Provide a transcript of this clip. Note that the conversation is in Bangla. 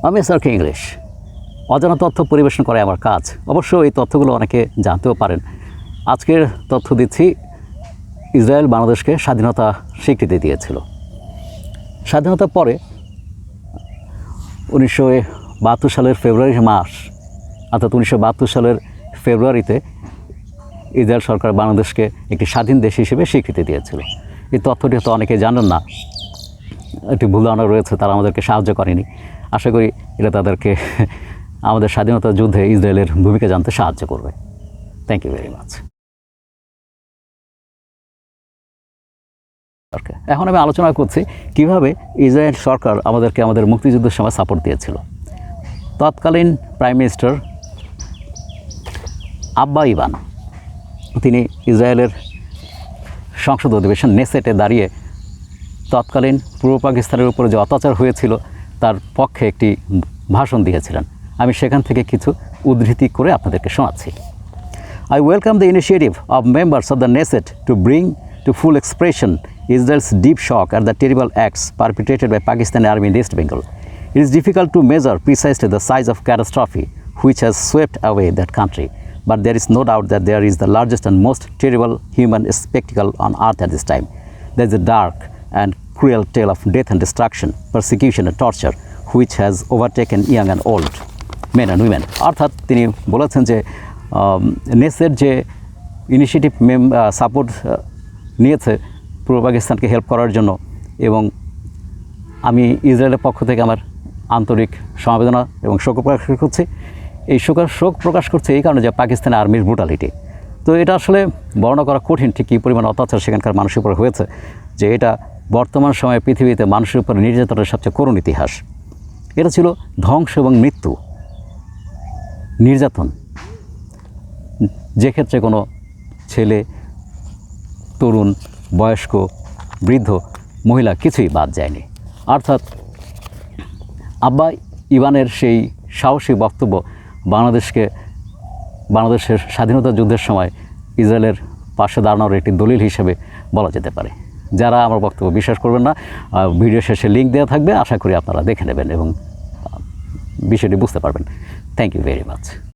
আমি স্যারকে ইংলিশ। অজানা তথ্য পরিবেশন করাই আমার কাজ। অবশ্য এই তথ্যগুলো অনেকে জানতেও পারেন। আজকের তথ্য দিচ্ছি, ইসরায়েল বাংলাদেশকে স্বাধীনতা স্বীকৃতি দিয়েছিল। স্বাধীনতার পরে 1972 সালের ফেব্রুয়ারি মাস, অর্থাৎ 1972 সালের ফেব্রুয়ারিতে ইসরায়েল সরকার বাংলাদেশকে একটি স্বাধীন দেশ হিসেবে স্বীকৃতি দিয়েছিল। এই তথ্যটি হয়তো অনেকে জানেন না, একটি ভুল ধারণা রয়েছে, তারা আমাদেরকে সাহায্য করেনি। আশা করি এটা তাদেরকে আমাদের স্বাধীনতা যুদ্ধে ইসরায়েলের ভূমিকা জানতে সাহায্য করবে। Thank you very much. এখন আমি আলোচনা করছি কিভাবে ইসরায়েল সরকার আমাদেরকে আমাদের মুক্তিযুদ্ধের সময় সাপোর্ট দিয়েছিল। তৎকালীন প্রাইম মিনিস্টার আব্বা ইভান, তিনি ইসরায়েলের সংসদ অধিবেশন নেসেটে দাঁড়িয়ে তৎকালীন পূর্ব পাকিস্তানের উপরে যে অত্যাচার হয়েছিল তার পক্ষে একটি ভাষণ দিয়েছিলেন। আমি সেখান থেকে কিছু উদ্ধৃতি করে আপনাদেরকে শোনাচ্ছি। I welcome the initiative of members of the Knesset to bring to full expression Israel's deep shock at the terrible acts perpetrated by Pakistani army in East Bengal. It is difficult to measure precisely the size of catastrophe which has swept away that country, but there is no doubt that there is the largest and most terrible human spectacle on earth at this time. There is a dark and cruel tale of death and destruction, persecution and torture which has overtaken young and old, men and women. অর্থাৎ তিনি বলেছেন যে নেসেট যে ইনিশিয়েটিভ সাপোর্ট নিয়েছে পূর্ব পাকিস্তানকে হেল্প করার জন্য, এবং আমি ইসরায়েলের পক্ষ থেকে আমার আন্তরিক সমবেদনা এবং শোক প্রকাশ করছি। এই শোক প্রকাশ করছে এই কারণে যে পাকিস্তানের আর্মির ব্রুটালিটি। তো এটা আসলে বর্ণনা করা কঠিন, ঠিক কী পরিমাণ অত্যাচার সেখানকার মানুষের উপর হয়েছে, যে এটা বর্তমান সময়ে পৃথিবীতে মানুষের উপর নির্যাতনের সবচেয়ে করুণ ইতিহাস। এটা ছিল ধ্বংস এবং মৃত্যু, নির্যাতন, যে ক্ষেত্রে কোনো ছেলে, তরুণ, বয়স্ক, বৃদ্ধ, মহিলা কিছুই বাদ যায়নি। অর্থাৎ আব্বা ইভানের সেই সাহসী বক্তব্য বাংলাদেশের স্বাধীনতা যুদ্ধের সময় ইসরায়েলের পাশে দাঁড়ানোর একটি দলিল হিসেবে বলা যেতে পারে। যারা আমার বক্তব্য বিশ্বাস করবেন না, ভিডিও শেষে লিঙ্ক দেওয়া থাকবে, আশা করি আপনারা দেখে নেবেন এবং বিষয়টি বুঝতে পারবেন। Thank you very much.